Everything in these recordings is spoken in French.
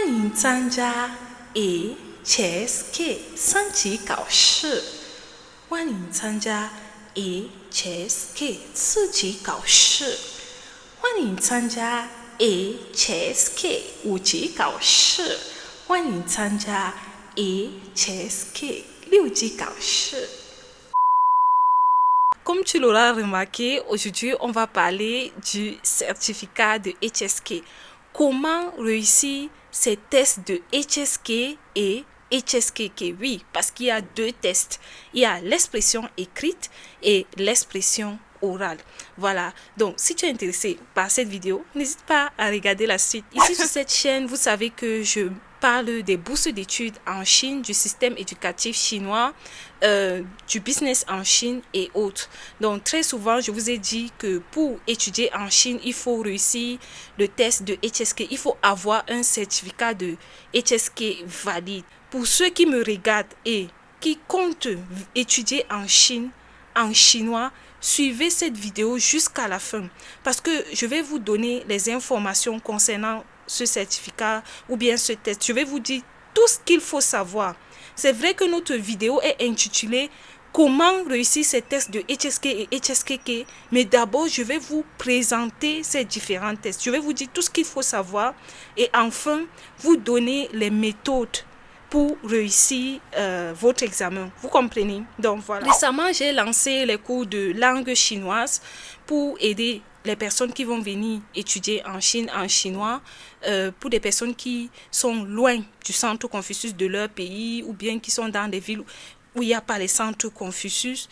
迎参加 HSK 三级考试。欢迎参加 HSK 四级考试。欢迎参加 HSK 五级考试。欢迎参加 HSK 六级考试。Comme tu l'auras remarqué, aujourd'hui, on va parler du certificat de HSK. Comment réussir ces tests de HSK et HSKK? Oui, parce qu'il y a deux tests. Il y a l'expression écrite et l'expression orale. Voilà. Donc, si tu es intéressé par cette vidéo, n'hésite pas à regarder la suite. Ici, sur cette chaîne, vous savez que je parle des bourses d'études en Chine, du système éducatif chinois, du business en Chine et autres. Donc, très souvent, je vous ai dit que pour étudier en Chine, il faut réussir le test de HSK. Il faut avoir un certificat de HSK valide. Pour ceux qui me regardent et qui comptent étudier en Chine, en chinois, suivez cette vidéo jusqu'à la fin parce que je vais vous donner les informations concernant ce certificat ou bien ce test. Je vais vous dire tout ce qu'il faut savoir. C'est vrai que notre vidéo est intitulée Comment réussir ces tests de HSK et HSKK, mais d'abord je vais vous présenter ces différents tests. Je vais vous dire tout ce qu'il faut savoir et enfin vous donner les méthodes pour réussir votre examen. Vous comprenez? Donc voilà. Récemment, j'ai lancé les cours de langue chinoise pour aider les personnes qui vont venir étudier en Chine en chinois, pour des personnes qui sont loin du centre Confucius de leur pays ou bien qui sont dans des villes où il n'y a pas les centres Confucius,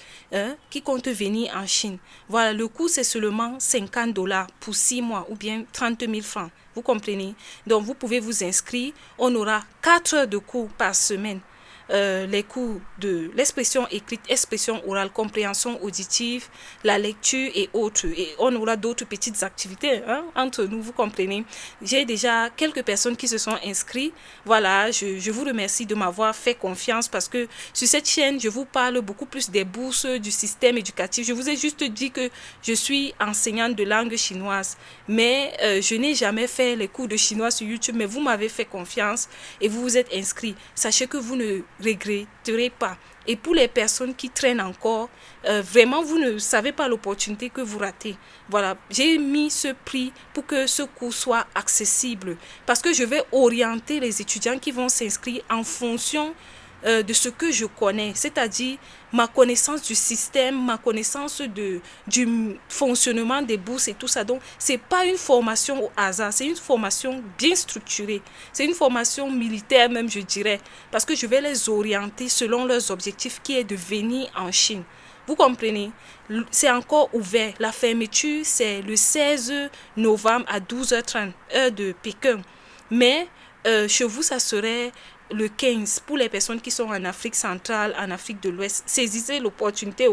qui comptent venir en Chine. Voilà, le coût c'est seulement $50 pour 6 mois ou bien 30 000 francs. Vous comprenez? Donc vous pouvez vous inscrire. On aura 4 heures de cours par semaine. Les cours de l'expression écrite, expression orale, compréhension auditive, la lecture et autres. Et on aura d'autres petites activités entre nous, vous comprenez. J'ai déjà quelques personnes qui se sont inscrites. Voilà, je vous remercie de m'avoir fait confiance parce que sur cette chaîne, je vous parle beaucoup plus des bourses, du système éducatif. Je vous ai juste dit que je suis enseignante de langue chinoise, mais je n'ai jamais fait les cours de chinois sur YouTube, mais vous m'avez fait confiance et vous vous êtes inscrits. Sachez que vous ne regretterez pas. Et pour les personnes qui traînent encore, vraiment vous ne savez pas l'opportunité que vous ratez. Voilà, j'ai mis ce prix pour que ce cours soit accessible parce que je vais orienter les étudiants qui vont s'inscrire en fonction de ce que je connais, c'est-à-dire ma connaissance du système, ma connaissance du fonctionnement des bourses et tout ça. Donc, ce n'est pas une formation au hasard, c'est une formation bien structurée. C'est une formation militaire même, je dirais, parce que je vais les orienter selon leurs objectifs qui est de venir en Chine. Vous comprenez? C'est encore ouvert. La fermeture, c'est le 16 novembre à 12h30, heure de Pékin. Mais chez vous, ça serait le 15 pour les personnes qui sont en Afrique centrale, en Afrique de l'Ouest. Saisissez l'opportunité.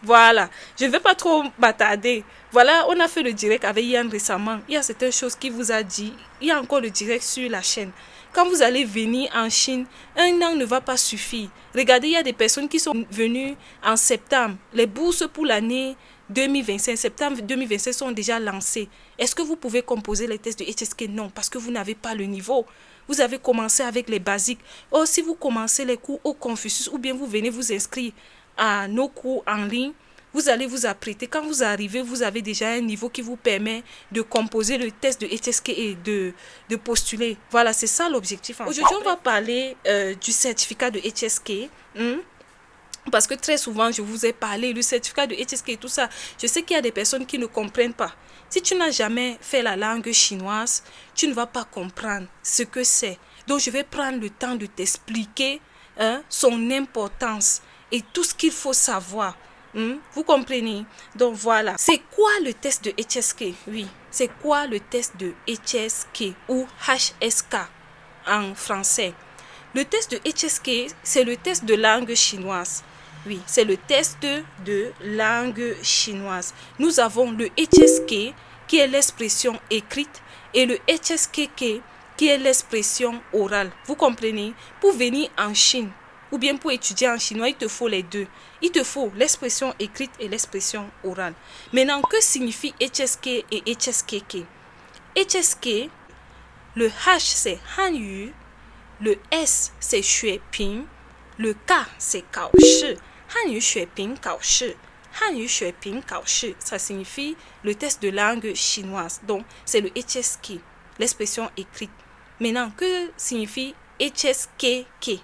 Voilà, je ne vais pas trop m'attarder. Voilà, on a fait le direct avec Yann récemment. Il y a certaines choses qu'il vous a dit. Il y a encore le direct sur la chaîne. Quand vous allez venir en Chine, un an ne va pas suffire. Regardez, il y a des personnes qui sont venues en septembre. Les bourses pour l'année 2025, septembre 2025 sont déjà lancées. Est-ce que vous pouvez composer les tests de HSK? Non, parce que vous n'avez pas le niveau. Vous avez commencé avec les basiques. Or, si vous commencez les cours au Confucius ou bien vous venez vous inscrire à nos cours en ligne, vous allez vous apprêter. Quand vous arrivez, vous avez déjà un niveau qui vous permet de composer le test de HSK et de postuler. Voilà, c'est ça l'objectif. Aujourd'hui, on va parler du certificat de HSK. Parce que très souvent, je vous ai parlé, le certificat de HSK et tout ça. Je sais qu'il y a des personnes qui ne comprennent pas. Si tu n'as jamais fait la langue chinoise, tu ne vas pas comprendre ce que c'est. Donc, je vais prendre le temps de t'expliquer son importance et tout ce qu'il faut savoir. Vous comprenez? Donc, voilà. C'est quoi le test de HSK? Oui, c'est quoi le test de HSK ou HSK en français? Le test de HSK, c'est le test de langue chinoise. Oui, c'est le test de langue chinoise. Nous avons le HSK qui est l'expression écrite et le HSKK qui est l'expression orale. Vous comprenez? Pour venir en Chine ou bien pour étudier en chinois, il te faut les deux. Il te faut l'expression écrite et l'expression orale. Maintenant, que signifie HSK et HSKK? HSK, Le H, c'est Hanyu. Le S, c'est Xueping. Le K, c'est Kaoshi. Hanyu Xueping Kaoshi. Hanyu Xueping Kaoshi. Ça signifie le test de langue chinoise. Donc, c'est le HSK, l'expression écrite. Maintenant, que signifie HSKK?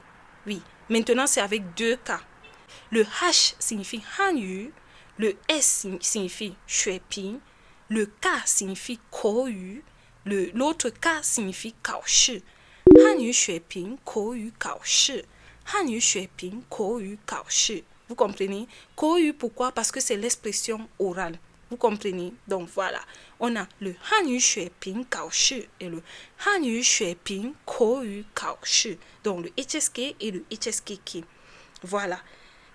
Oui, maintenant c'est avec 2 K. Le H signifie Hanyu. Le S signifie Xueping. Le K signifie Kouyu. L'autre K signifie Kaoshi. Hanyu Xueping Kouyu Kaoshi. Hanyu Xueping Kouyu Kaoshi. Vous comprenez? Kouyu, pourquoi? Parce que c'est l'expression orale. Vous comprenez? Donc voilà, on a le Hanyu Xueping Kaoshi et le Hanyu Xueping Kouyu Kaoshi. Donc le HSK et le HSKK. Voilà.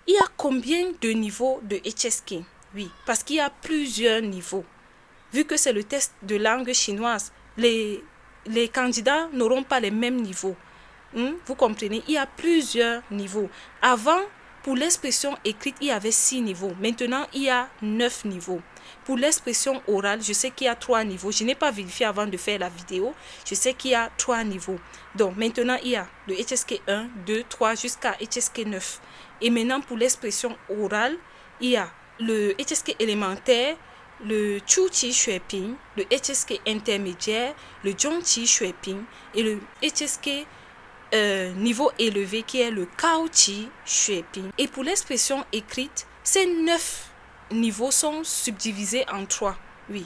Il y a combien de niveaux de HSK? Oui, parce qu'il y a plusieurs niveaux. Vu que c'est le test de langue chinoise, les candidats n'auront pas les mêmes niveaux. Vous comprenez? Il y a plusieurs niveaux. Avant, pour l'expression écrite, il y avait 6 niveaux. Maintenant, il y a 9 niveaux. Pour l'expression orale, je sais qu'il y a 3 niveaux. Je n'ai pas vérifié avant de faire la vidéo. Je sais qu'il y a 3 niveaux. Donc, maintenant, il y a le HSK 1, 2, 3 jusqu'à HSK 9. Et maintenant, pour l'expression orale, il y a le HSK élémentaire, le Chuqi Xueping, le HSK intermédiaire, le Zhongqi Xueping et le HSK niveau élevé qui est le Kaoqi Xueping. Et pour l'expression écrite, ces 9 niveaux sont subdivisés en 3. Oui,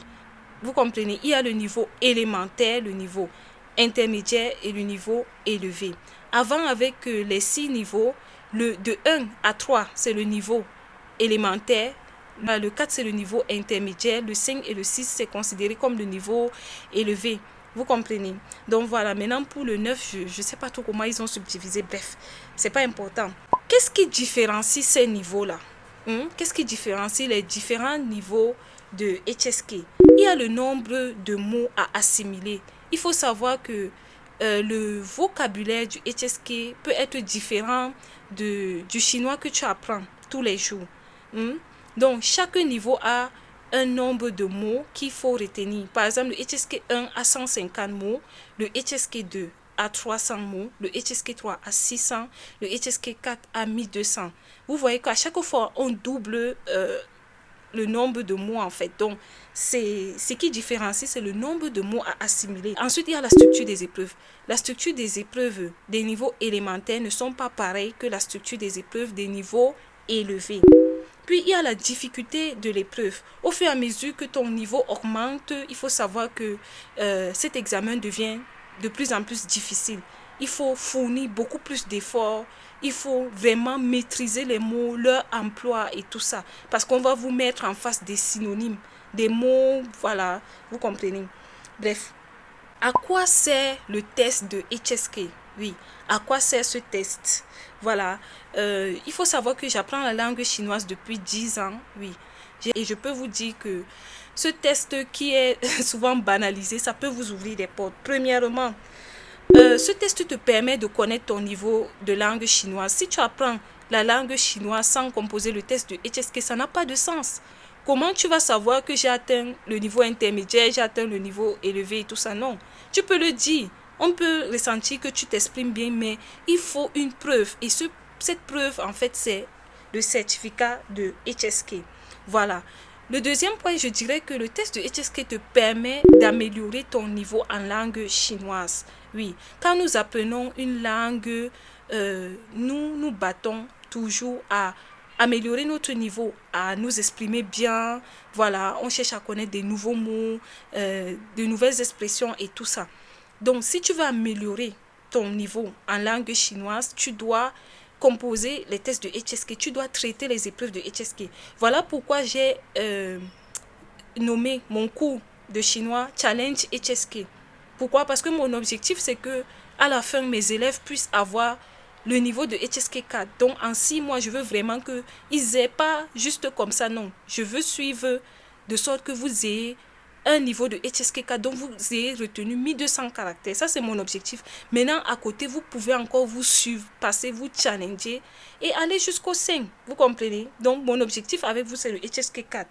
vous comprenez, il y a le niveau élémentaire, le niveau intermédiaire et le niveau élevé. Avant, avec les 6 niveaux, de 1 à 3, c'est le niveau élémentaire. Le 4, c'est le niveau intermédiaire. Le 5 et le 6, c'est considéré comme le niveau élevé. Vous comprenez? Donc voilà, maintenant pour le 9, je ne sais pas trop comment ils ont subdivisé. Bref, c'est pas important. Qu'est-ce qui différencie ces niveaux-là? Qu'est-ce qui différencie les différents niveaux de HSK? Il y a le nombre de mots à assimiler. Il faut savoir que le vocabulaire du HSK peut être différent du chinois que tu apprends tous les jours. Donc, chaque niveau a un nombre de mots qu'il faut retenir. Par exemple, le HSK 1 a 150 mots, le HSK 2 a 300 mots, le HSK 3 a 600, le HSK 4 a 1200. Vous voyez qu'à chaque fois, on double le nombre de mots en fait. Donc, ce qui différencie, c'est le nombre de mots à assimiler. Ensuite, il y a la structure des épreuves. La structure des épreuves des niveaux élémentaires ne sont pas pareilles que la structure des épreuves des niveaux élevés. Puis, il y a la difficulté de l'épreuve. Au fur et à mesure que ton niveau augmente, il faut savoir que cet examen devient de plus en plus difficile. Il faut fournir beaucoup plus d'efforts. Il faut vraiment maîtriser les mots, leur emploi et tout ça. Parce qu'on va vous mettre en face des synonymes, des mots, voilà, vous comprenez. Bref, à quoi sert le test de HSK? Oui, à quoi sert ce test? Voilà, il faut savoir que j'apprends la langue chinoise depuis 10 ans, oui. Et je peux vous dire que ce test qui est souvent banalisé, ça peut vous ouvrir des portes. Premièrement, ce test te permet de connaître ton niveau de langue chinoise. Si tu apprends la langue chinoise sans composer le test de HSK, ça n'a pas de sens. Comment tu vas savoir que j'ai atteint le niveau intermédiaire, j'ai atteint le niveau élevé et tout ça? Non, tu peux le dire. On peut ressentir que tu t'exprimes bien, mais il faut une preuve. Et cette preuve, en fait, c'est le certificat de HSK. Voilà. Le deuxième point, je dirais que le test de HSK te permet d'améliorer ton niveau en langue chinoise. Oui, quand nous apprenons une langue, nous battons toujours à améliorer notre niveau, à nous exprimer bien. Voilà, on cherche à connaître des nouveaux mots, de nouvelles expressions et tout ça. Donc, si tu veux améliorer ton niveau en langue chinoise, tu dois composer les tests de HSK, tu dois traiter les épreuves de HSK. Voilà pourquoi j'ai nommé mon cours de chinois Challenge HSK. Pourquoi? Parce que mon objectif, c'est que à la fin, mes élèves puissent avoir le niveau de HSK 4. Donc, en 6 mois, je veux vraiment qu'ils n'aient pas juste comme ça, non. Je veux suivre de sorte que vous ayez un niveau de HSK 4 dont vous ayez retenu 1200 caractères. Ça, c'est mon objectif. Maintenant, à côté, vous pouvez encore vous suivre, passer, vous challenger et aller jusqu'au 5. Vous comprenez? Donc, mon objectif avec vous, c'est le HSK 4.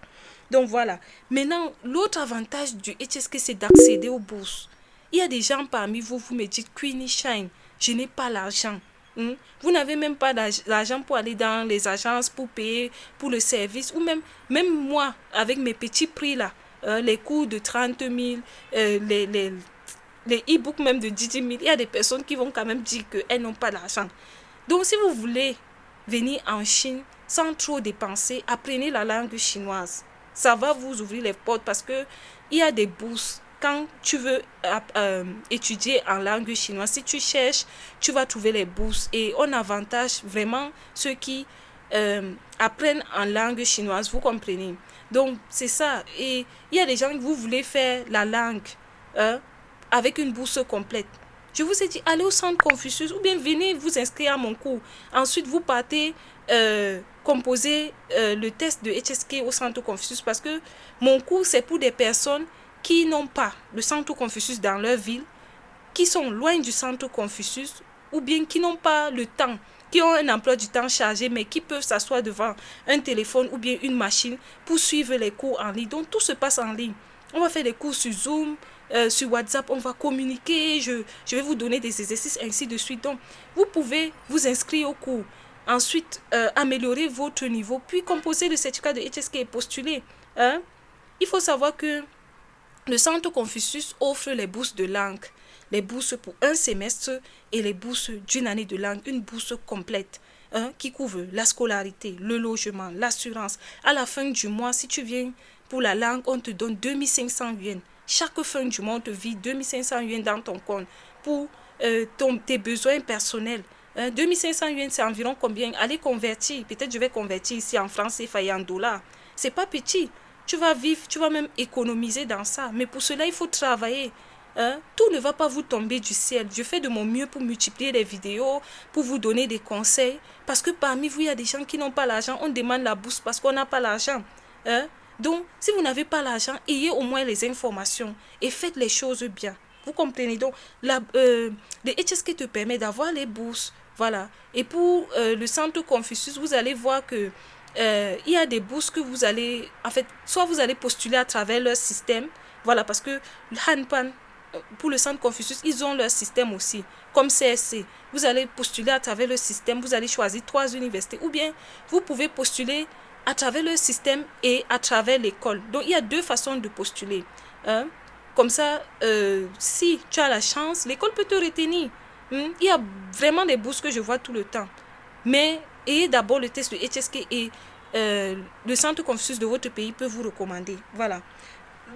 Donc, voilà. Maintenant, l'autre avantage du HSK, c'est d'accéder aux bourses. il y a des gens parmi vous, vous me dites, Queenie Shine, je n'ai pas l'argent. Vous n'avez même pas l'argent pour aller dans les agences, pour payer pour le service, ou même moi, avec mes petits prix là, les coûts de 30 000, les e-books même de 10 000, il y a des personnes qui vont quand même dire qu'elles n'ont pas l'argent. Donc, si vous voulez venir en Chine sans trop dépenser, apprenez la langue chinoise. Ça va vous ouvrir les portes parce qu'il y a des bourses. Quand tu veux étudier en langue chinoise, si tu cherches, tu vas trouver les bourses. Et on avantage vraiment ceux qui apprennent en langue chinoise, vous comprenez. Donc, c'est ça. Et il y a des gens qui vous voulez faire la langue avec une bourse complète. Je vous ai dit, allez au centre Confucius ou bien venez vous inscrire à mon cours. Ensuite, vous partez composer le test de HSK au centre Confucius parce que mon cours, c'est pour des personnes qui n'ont pas le centre Confucius dans leur ville, qui sont loin du centre Confucius ou bien qui n'ont pas le temps, qui ont un emploi du temps chargé mais qui peuvent s'asseoir devant un téléphone ou bien une machine pour suivre les cours en ligne. Donc, tout se passe en ligne. On va faire des cours sur Zoom, sur WhatsApp, on va communiquer, je vais vous donner des exercices, ainsi de suite. Donc, vous pouvez vous inscrire au cours. Ensuite, améliorer votre niveau, puis composer le certificat de HSK et postuler. Il faut savoir que le Centre Confucius offre les bourses de langue, les bourses pour un semestre et les bourses d'une année de langue, une bourse complète qui couvre la scolarité, le logement, l'assurance. À la fin du mois, si tu viens pour la langue, on te donne 2500 yuan. Chaque fin du mois, on te vide 2500 yuan dans ton compte pour tes besoins personnels. 2500 yuan, c'est environ combien? Allez convertir. Peut-être je vais convertir ici en francs CFA et en dollars. C'est pas petit. Tu vas vivre, tu vas même économiser dans ça. Mais pour cela, il faut travailler. Tout ne va pas vous tomber du ciel. Je fais de mon mieux pour multiplier les vidéos, pour vous donner des conseils. Parce que parmi vous, il y a des gens qui n'ont pas l'argent. On demande la bourse parce qu'on n'a pas l'argent. Donc, si vous n'avez pas l'argent, ayez au moins les informations et faites les choses bien. Vous comprenez? Donc, le HSK te permet d'avoir les bourses. Voilà. Et pour le centre Confucius, vous allez voir que il y a des bourses que vous allez, en fait, soit vous allez postuler à travers leur système, voilà, parce que Hanpan, pour le centre Confucius, ils ont leur système aussi, comme CSC. Vous allez postuler à travers le système, vous allez choisir 3 universités, ou bien vous pouvez postuler à travers le système et à travers l'école. Donc, il y a 2 façons de postuler. Comme ça, si tu as la chance, l'école peut te retenir. Il y a vraiment des bourses que je vois tout le temps. Mais ayez d'abord le test de HSK et le centre Confucius de votre pays peut vous recommander. Voilà.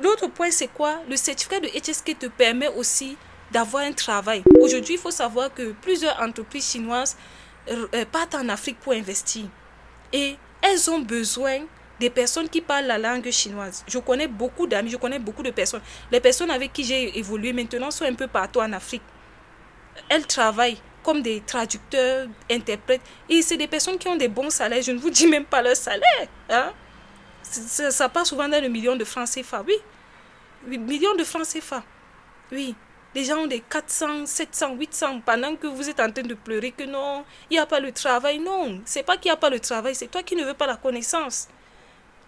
L'autre point, c'est quoi? Le certificat de HSK te permet aussi d'avoir un travail. Aujourd'hui, il faut savoir que plusieurs entreprises chinoises partent en Afrique pour investir. Et elles ont besoin des personnes qui parlent la langue chinoise. Je connais beaucoup d'amis, je connais beaucoup de personnes. Les personnes avec qui j'ai évolué maintenant sont un peu partout en Afrique. Elles travaillent comme des traducteurs, interprètes. Et c'est des personnes qui ont des bons salaires. Je ne vous dis même pas leur salaire. Ça part souvent dans le million de francs CFA. Oui, millions de francs CFA. Oui. Les gens ont des 400, 700, 800 pendant que vous êtes en train de pleurer que non, il n'y a pas le travail. Non, c'est pas qu'il n'y a pas le travail, c'est toi qui ne veux pas la connaissance.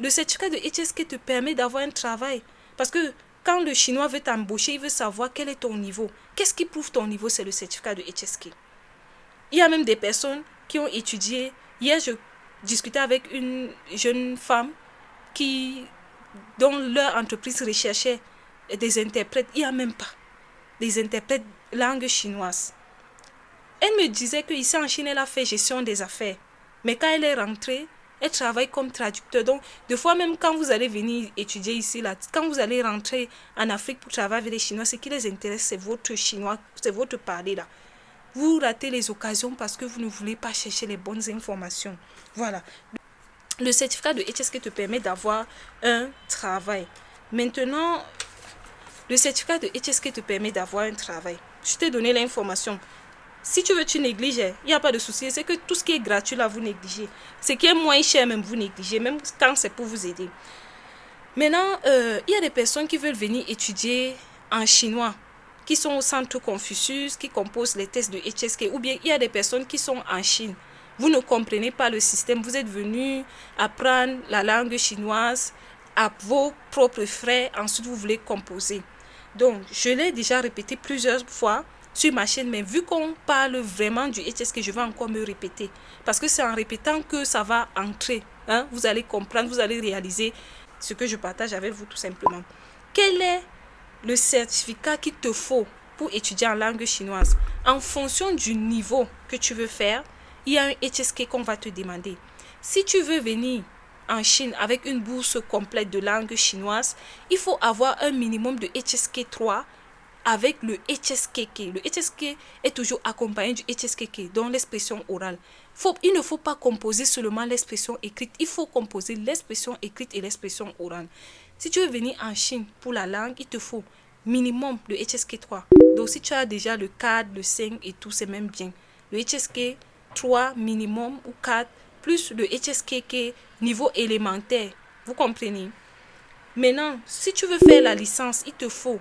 Le certificat de HSK te permet d'avoir un travail. Parce que quand le Chinois veut t'embaucher, il veut savoir quel est ton niveau. Qu'est-ce qui prouve ton niveau? C'est le certificat de HSK. Il y a même des personnes qui ont étudié. Hier, je discutais avec une jeune femme dont leur entreprise recherchait des interprètes. Il n'y a même pas des interprètes langue chinoise. Elle me disait qu'ici en Chine, elle a fait gestion des affaires. Mais quand elle est rentrée, elle travaille comme traducteur. Donc, des fois, même quand vous allez venir étudier ici, là, quand vous allez rentrer en Afrique pour travailler avec les Chinois, ce qui les intéresse, c'est votre chinois, c'est votre parler là. Vous ratez les occasions parce que vous ne voulez pas chercher les bonnes informations. Voilà. Le certificat de HSK te permet d'avoir un travail. Maintenant, le certificat de HSK te permet d'avoir un travail. Je t'ai donné l'information. Si tu veux, tu négliges. Il n'y a pas de souci. C'est que tout ce qui est gratuit, là, vous négligez. Ce qui est moins cher, même, vous négligez. Même quand c'est pour vous aider. Maintenant, il y a des personnes qui veulent venir étudier en chinois, qui sont au centre Confucius, qui composent les tests de HSK. Ou bien, il y a des personnes qui sont en Chine. Vous ne comprenez pas le système. Vous êtes venus apprendre la langue chinoise à vos propres frais. Ensuite, vous voulez composer. Donc, je l'ai déjà répété plusieurs fois sur ma chaîne, mais vu qu'on parle vraiment du HSK, je vais encore me répéter. Parce que c'est en répétant que ça va entrer. Hein? Vous allez comprendre, vous allez réaliser ce que je partage avec vous tout simplement. Quel est le certificat qu'il te faut pour étudier en langue chinoise? En fonction du niveau que tu veux faire, il y a un HSK qu'on va te demander. Si tu veux venir en Chine avec une bourse complète de langue chinoise, il faut avoir un minimum de HSK 3 avec le HSKK. Le HSK est toujours accompagné du HSKK, donc l'expression orale. Il ne faut pas composer seulement l'expression écrite, il faut composer l'expression écrite et l'expression orale. Si tu veux venir en Chine pour la langue, il te faut minimum le HSK 3. Donc si tu as déjà le 4, le 5 et tout, c'est même bien. Le HSK 3 minimum ou 4 plus le HSKK niveau élémentaire. Vous comprenez? Maintenant, si tu veux faire la licence, il te faut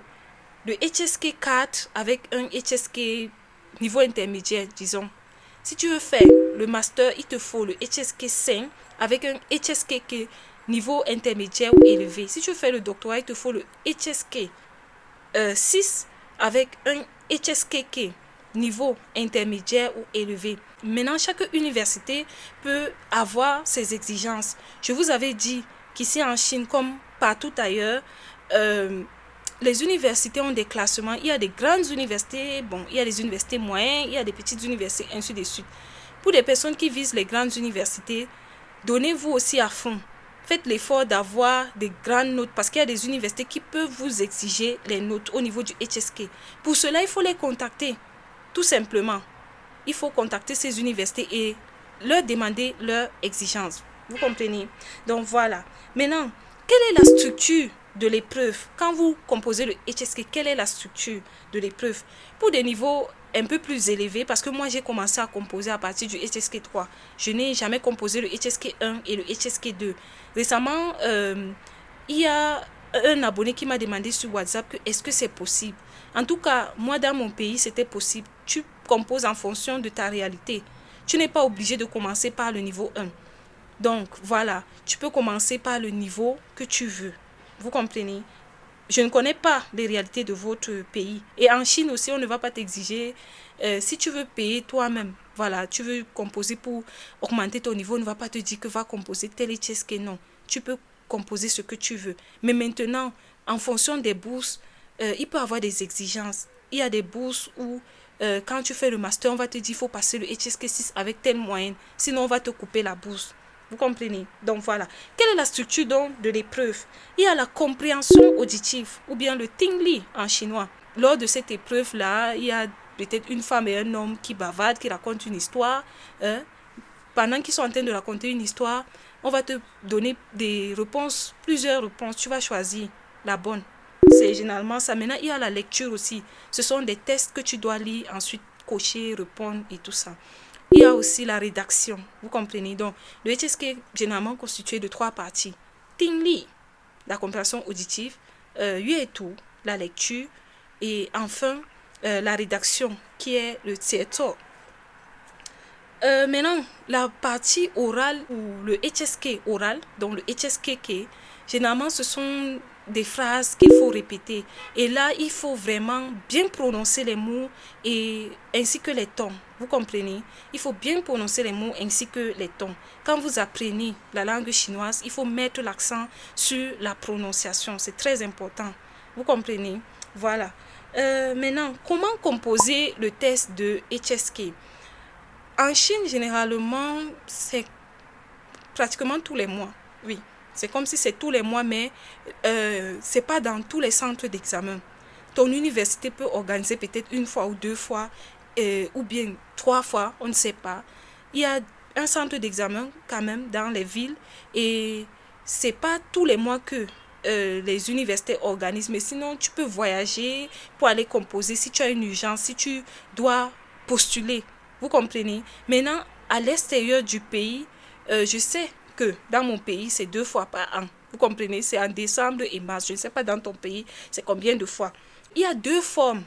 le HSK 4 avec un HSK niveau intermédiaire, disons. Si tu veux faire le master, il te faut le HSK 5 avec un HSK niveau intermédiaire ou élevé. Si tu veux faire le doctorat, il te faut le HSK 6 avec un HSKK niveau intermédiaire ou élevé. Maintenant, chaque université peut avoir ses exigences. Je vous avais dit qu'ici en Chine, comme partout ailleurs, les universités ont des classements. Il y a des grandes universités, il y a des universités moyennes, il y a des petites universités, ainsi de suite. Pour les personnes qui visent les grandes universités, donnez-vous aussi à fond. Faites l'effort d'avoir des grandes notes parce qu'il y a des universités qui peuvent vous exiger les notes au niveau du HSK. Pour cela, il faut les contacter, tout simplement. Il faut contacter ces universités et leur demander leurs exigences. Vous comprenez? Donc voilà. Maintenant, quelle est la structure de l'épreuve? Quand vous composez le HSK, quelle est la structure de l'épreuve? Pour des niveaux un peu plus élevés, parce que moi j'ai commencé à composer à partir du HSK 3. Je n'ai jamais composé le HSK 1 et le HSK 2. Récemment, il y a un abonné qui m'a demandé sur WhatsApp que est-ce que c'est possible. En tout cas, moi dans mon pays, c'était possible. Tu composes en fonction de ta réalité. Tu n'es pas obligé de commencer par le niveau 1. Donc voilà, tu peux commencer par le niveau que tu veux. Vous comprenez? Je ne connais pas les réalités de votre pays. Et en Chine aussi, on ne va pas t'exiger. Si tu veux payer toi-même, voilà, tu veux composer pour augmenter ton niveau, on ne va pas te dire que va composer tel HSK. Non, tu peux composer ce que tu veux. Mais maintenant, en fonction des bourses, il peut y avoir des exigences. Il y a des bourses où, quand tu fais le master, on va te dire qu'il faut passer le HSK 6 avec telle moyenne. Sinon, on va te couper la bourse. Vous comprenez? Donc voilà. Quelle est la structure donc de l'épreuve? Il y a la compréhension auditive ou bien le tingli en chinois. Lors de cette épreuve-là, il y a peut-être une femme et un homme qui bavardent, qui racontent une histoire. Pendant qu'ils sont en train de raconter une histoire, on va te donner des réponses, plusieurs réponses. Tu vas choisir la bonne. C'est généralement ça. Maintenant, il y a la lecture aussi. Ce sont des tests que tu dois lire, ensuite cocher, répondre et tout ça. Il y a aussi la rédaction, vous comprenez. Donc, le HSK est généralement constitué de 3 parties. Tingli, la compréhension auditive, Yuetu, la lecture, et enfin, la rédaction, qui est le Tieto. Maintenant, la partie orale ou le HSK oral, donc le HSKK, généralement, ce sont des phrases qu'il faut répéter. Et là, il faut vraiment bien prononcer les mots et ainsi que les tons. Vous comprenez? Il faut bien prononcer les mots ainsi que les tons. Quand vous apprenez la langue chinoise, il faut mettre l'accent sur la prononciation. C'est très important. Vous comprenez? Voilà. Maintenant, comment composer le test de HSK? En Chine, généralement, c'est pratiquement tous les mois. Oui, c'est comme si c'est tous les mois, mais ce n'est pas dans tous les centres d'examen. Ton université peut organiser peut-être 1 fois ou 2 fois, ou bien 3 fois, on ne sait pas. Il y a un centre d'examen quand même dans les villes et ce n'est pas tous les mois que les universités organisent, mais sinon tu peux voyager pour aller composer si tu as une urgence, si tu dois postuler. Vous comprenez? Maintenant, à l'extérieur du pays, je sais que dans mon pays, c'est 2 fois par an. Vous comprenez? C'est en décembre et mars. Je ne sais pas dans ton pays, c'est combien de fois. Il y a 2 formes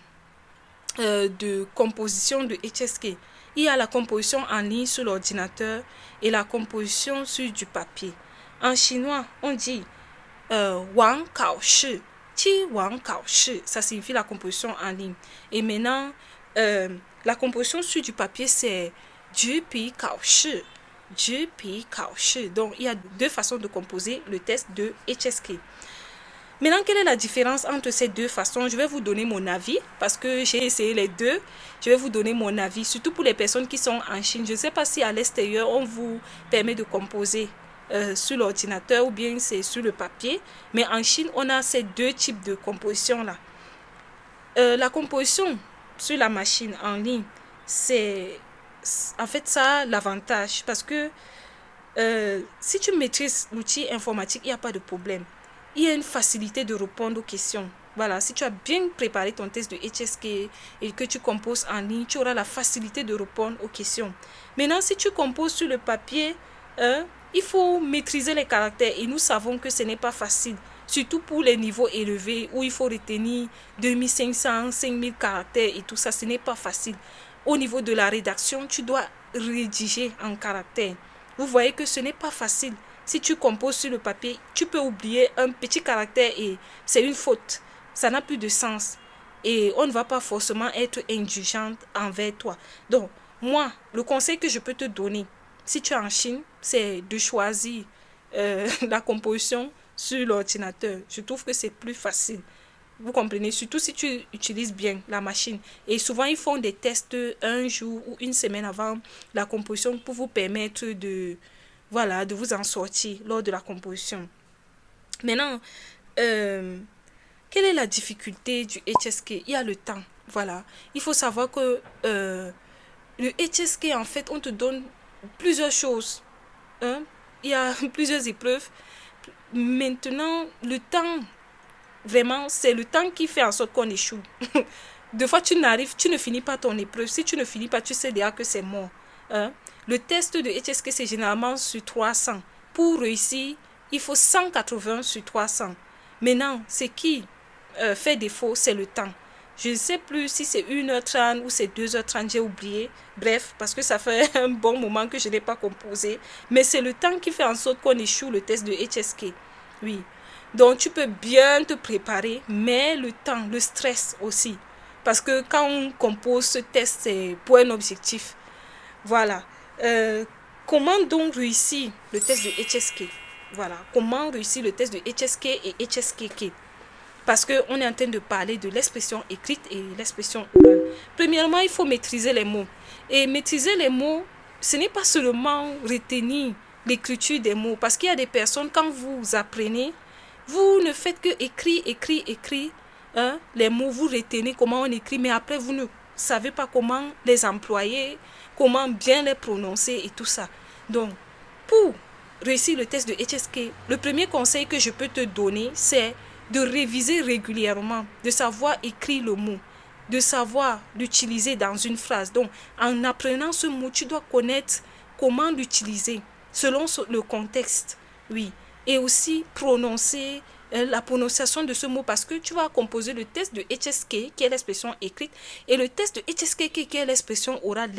de composition de HSK. Il y a la composition en ligne sur l'ordinateur et la composition sur du papier. En chinois, on dit Wang Kao Shi. Qi Wang Kao Shi, ça signifie la composition en ligne. Et maintenant, la composition sur du papier, c'est Ju Pi Kao Shi. Ju Pi Kao Shi. Donc, il y a deux façons de composer le test de HSK. Maintenant, quelle est la différence entre ces deux façons? Je vais vous donner mon avis parce que j'ai essayé les deux. Je vais vous donner mon avis, surtout pour les personnes qui sont en Chine. Je ne sais pas si à l'extérieur, on vous permet de composer sur l'ordinateur ou bien c'est sur le papier. Mais en Chine, on a ces deux types de composition-là. La composition sur la machine en ligne, c'est en fait ça l'avantage parce que si tu maîtrises l'outil informatique, il n'y a pas de problème. Il y a une facilité de répondre aux questions. Voilà, si tu as bien préparé ton test de HSK et que tu composes en ligne, tu auras la facilité de répondre aux questions. Maintenant, si tu composes sur le papier, il faut maîtriser les caractères et nous savons que ce n'est pas facile, surtout pour les niveaux élevés où il faut retenir 2500, 5000 caractères et tout ça, ce n'est pas facile. Au niveau de la rédaction, tu dois rédiger en caractères. Vous voyez que ce n'est pas facile. Si tu composes sur le papier, tu peux oublier un petit caractère et c'est une faute. Ça n'a plus de sens. Et on ne va pas forcément être indulgente envers toi. Donc, moi, le conseil que je peux te donner, si tu es en Chine, c'est de choisir la composition sur l'ordinateur. Je trouve que c'est plus facile. Vous comprenez? Surtout si tu utilises bien la machine. Et souvent, ils font des tests un jour ou une semaine avant la composition pour vous permettre de vous en sortir lors de la composition. Maintenant, quelle est la difficulté du HSK? Il y a le temps. Voilà. Il faut savoir que le HSK, en fait, on te donne plusieurs choses. Il y a plusieurs épreuves. Maintenant, le temps, vraiment, c'est le temps qui fait en sorte qu'on échoue. Des fois, tu ne finis pas ton épreuve. Si tu ne finis pas, tu sais déjà que c'est mort. Le test de HSK, c'est généralement sur 300. Pour réussir, il faut 180 sur 300. Maintenant, ce qui fait défaut, c'est le temps. Je ne sais plus si c'est 1h30 ou c'est 2h30, j'ai oublié. Bref, parce que ça fait un bon moment que je n'ai pas composé. Mais c'est le temps qui fait en sorte qu'on échoue le test de HSK. Oui. Donc, tu peux bien te préparer, mais le temps, le stress aussi. Parce que quand on compose ce test, c'est pour un objectif. Voilà. Comment donc réussir le test de HSK? Voilà. Comment réussir le test de HSK et HSKK? Parce qu'on est en train de parler de l'expression écrite et l'expression orale. Premièrement, il faut maîtriser les mots. Et maîtriser les mots, ce n'est pas seulement retenir l'écriture des mots. Parce qu'il y a des personnes, quand vous apprenez, vous ne faites que écrire. Les mots, vous retenez comment on écrit, mais après, vous ne savez pas comment les employer, comment bien les prononcer et tout ça. Donc, pour réussir le test de HSK, le premier conseil que je peux te donner, c'est de réviser régulièrement, de savoir écrire le mot, de savoir l'utiliser dans une phrase. Donc, en apprenant ce mot, tu dois connaître comment l'utiliser selon le contexte. Oui. Et aussi prononcer la prononciation de ce mot parce que tu vas composer le test de HSK qui est l'expression écrite et le test de HSK qui est l'expression orale.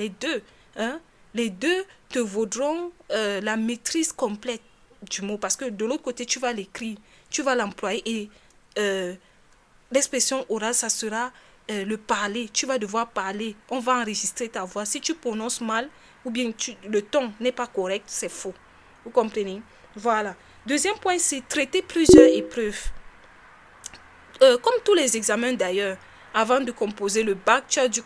Les deux te vaudront la maîtrise complète du mot parce que de l'autre côté tu vas l'écrire, tu vas l'employer et l'expression orale ça sera le parler. Tu vas devoir parler, on va enregistrer ta voix. Si tu prononces mal ou bien le ton n'est pas correct, c'est faux. Vous comprenez? Voilà. Deuxième point, c'est traiter plusieurs épreuves. Comme tous les examens d'ailleurs, avant de composer le bac, tu as dû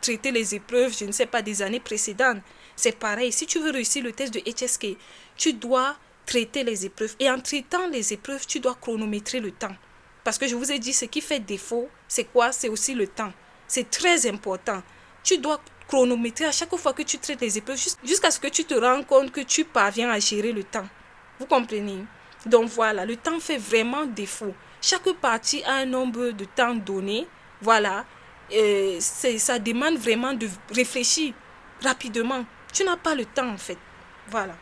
traiter les épreuves, je ne sais pas, des années précédentes. C'est pareil, si tu veux réussir le test de HSK, tu dois traiter les épreuves. Et en traitant les épreuves, tu dois chronométrer le temps. Parce que je vous ai dit, ce qui fait défaut, c'est quoi? C'est aussi le temps. C'est très important. Tu dois chronométrer à chaque fois que tu traites les épreuves jusqu'à ce que tu te rends compte que tu parviens à gérer le temps. Vous comprenez? Donc voilà, le temps fait vraiment défaut. Chaque partie a un nombre de temps donné. Voilà. Ça demande vraiment de réfléchir rapidement. Tu n'as pas le temps en fait. Voilà.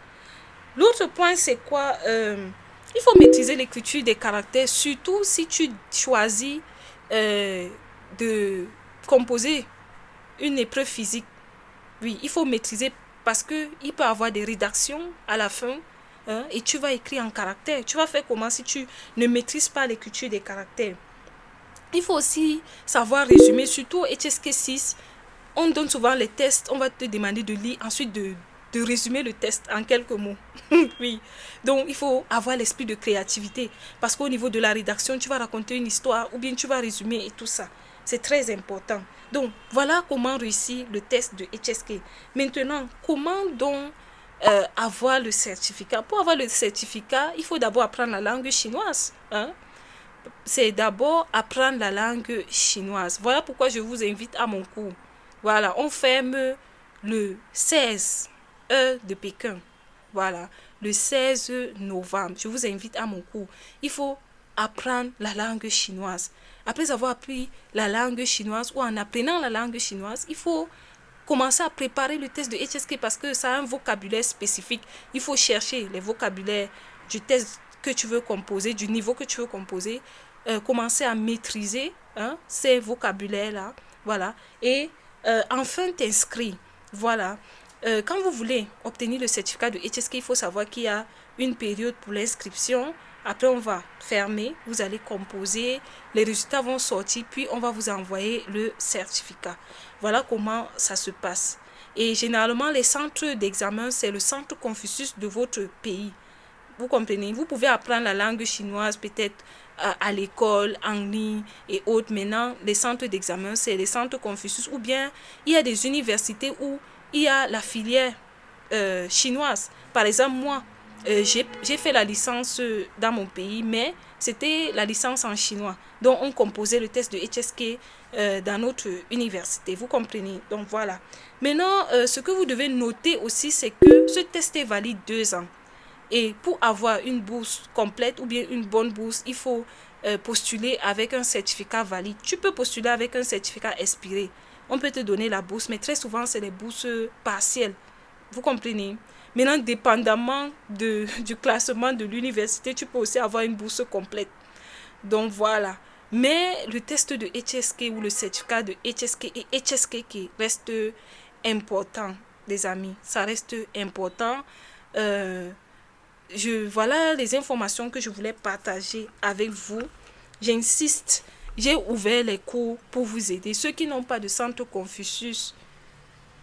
L'autre point, c'est quoi? Il faut maîtriser l'écriture des caractères, surtout si tu choisis de composer une épreuve physique. Oui, il faut maîtriser parce qu'il peut y avoir des rédactions à la fin. hein, et tu vas écrire en caractère. Tu vas faire comment si tu ne maîtrises pas l'écriture des caractères? Il faut aussi savoir résumer, surtout HSK 6. On donne souvent les tests, on va te demander de lire, ensuite de résumer le test en quelques mots. Oui, donc il faut avoir l'esprit de créativité, parce qu'au niveau de la rédaction, tu vas raconter une histoire ou bien tu vas résumer et tout ça. C'est très important. Donc, voilà comment réussir le test de HSK. Maintenant, comment donc avoir le certificat? Pour avoir le certificat, il faut d'abord apprendre la langue chinoise. Hein? C'est d'abord apprendre la langue chinoise. Voilà pourquoi je vous invite à mon cours. Voilà, on ferme le 16 heures de Pékin. Voilà, le 16 novembre. Je vous invite à mon cours. Il faut apprendre la langue chinoise. Après avoir appris la langue chinoise ou en apprenant la langue chinoise, il faut commencer à préparer le test de HSK parce que ça a un vocabulaire spécifique. Il faut chercher les vocabulaires du test que tu veux composer, du niveau que tu veux composer, commencer à maîtriser ces vocabulaires-là, voilà, et enfin t'inscrire, voilà. Quand vous voulez obtenir le certificat de HSK, il faut savoir qu'il y a une période pour l'inscription. Après, on va fermer, vous allez composer, les résultats vont sortir, puis on va vous envoyer le certificat. Voilà comment ça se passe. Et généralement, les centres d'examen, c'est le centre Confucius de votre pays. Vous comprenez? Vous pouvez apprendre la langue chinoise peut-être à l'école, en ligne et autres. Maintenant, les centres d'examen, c'est les centres Confucius. Ou bien, il y a des universités où il y a la filière chinoise. Par exemple, moi, j'ai fait la licence dans mon pays, mais c'était la licence en chinois. Donc, on composait le test de HSK dans notre université. Vous comprenez? Donc, voilà. Maintenant, ce que vous devez noter aussi, c'est que ce test est valide 2 ans. Et pour avoir une bourse complète ou bien une bonne bourse, il faut postuler avec un certificat valide. Tu peux postuler avec un certificat expiré. On peut te donner la bourse, mais très souvent, c'est les bourses partielles. Vous comprenez? Maintenant, dépendamment du classement de l'université, tu peux aussi avoir une bourse complète. Donc, voilà. Mais le test de HSK ou le certificat de HSK et HSK qui reste important, les amis. Ça reste important. Voilà les informations que je voulais partager avec vous. J'insiste, j'ai ouvert les cours pour vous aider. Ceux qui n'ont pas de centre Confucius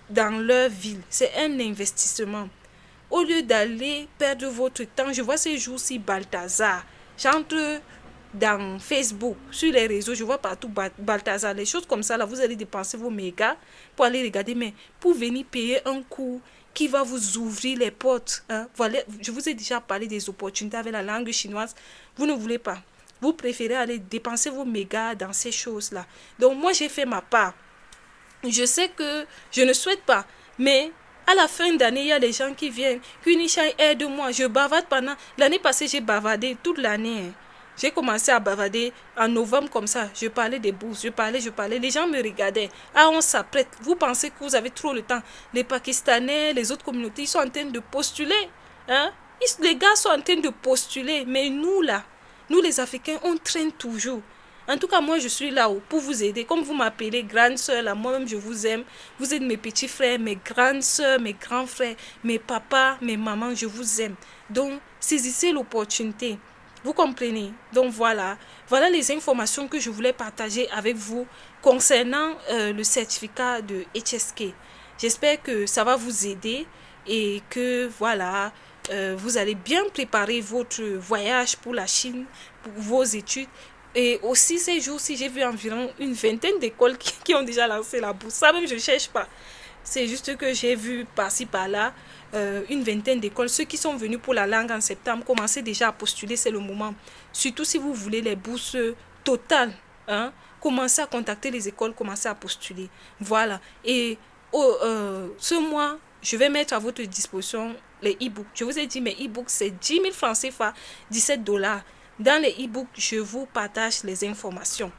dans leur ville, c'est un investissement. Au lieu d'aller perdre votre temps, je vois ces jours-ci Balthazar. J'entre dans Facebook, sur les réseaux, je vois partout Balthazar. Les choses comme ça, là, vous allez dépenser vos mégas pour aller regarder, mais pour venir payer un cours qui va vous ouvrir les portes. Voilà, je vous ai déjà parlé des opportunités avec la langue chinoise. Vous ne voulez pas. Vous préférez aller dépenser vos mégas dans ces choses-là. Donc, moi, j'ai fait ma part. Je sais que je ne souhaite pas, mais à la fin d'année, il y a des gens qui viennent. Kunisha, aide-moi. Je bavarde pendant... L'année passée, j'ai bavardé toute l'année. J'ai commencé à bavarder en novembre comme ça. Je parlais des bourses, je parlais. Les gens me regardaient. Ah, on s'apprête. Vous pensez que vous avez trop le temps. Les Pakistanais, les autres communautés, ils sont en train de postuler. Les gars sont en train de postuler. Mais nous, là, nous les Africains, on traîne toujours. En tout cas, moi, je suis là pour vous aider. Comme vous m'appelez grande sœur, là, moi-même, je vous aime. Vous êtes mes petits frères, mes grandes sœurs, mes grands frères, mes papas, mes mamans, je vous aime. Donc, saisissez l'opportunité. Vous comprenez? Donc, voilà les informations que je voulais partager avec vous concernant le certificat de HSK. J'espère que ça va vous aider et que, voilà, vous allez bien préparer votre voyage pour la Chine, pour vos études. Et aussi, ces jours-ci, j'ai vu environ une vingtaine d'écoles qui ont déjà lancé la bourse. Ça même, je ne cherche pas. C'est juste que j'ai vu par-ci, par-là, une vingtaine d'écoles. Ceux qui sont venus pour la langue en septembre, commencez déjà à postuler, c'est le moment. Surtout si vous voulez les bourses totales. Commencez à contacter les écoles, commencez à postuler. Voilà. Et ce mois, je vais mettre à votre disposition les e-books. Je vous ai dit, mes e-books, c'est 10 000 francs CFA, $17. Dans les e-books, je vous partage les informations.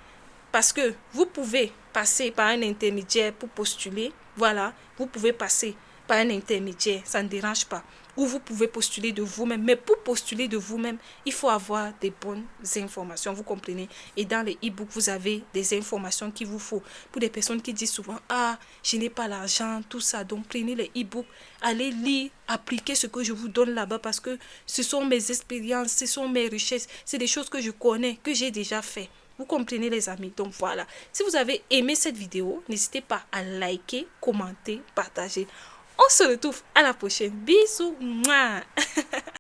Parce que vous pouvez passer par un intermédiaire pour postuler. Voilà, vous pouvez passer. par un intermédiaire, ça ne dérange pas. Ou vous pouvez postuler de vous-même. Mais pour postuler de vous-même, il faut avoir des bonnes informations, vous comprenez? Et dans les e-books, vous avez des informations qu'il vous faut. Pour des personnes qui disent souvent, ah, je n'ai pas l'argent, tout ça. Donc, prenez les e-books, allez lire, appliquez ce que je vous donne là-bas parce que ce sont mes expériences, ce sont mes richesses, c'est des choses que je connais, que j'ai déjà fait. Vous comprenez les amis? Donc voilà. Si vous avez aimé cette vidéo, n'hésitez pas à liker, commenter, partager. On se retrouve à la prochaine. Bisous. Mouah.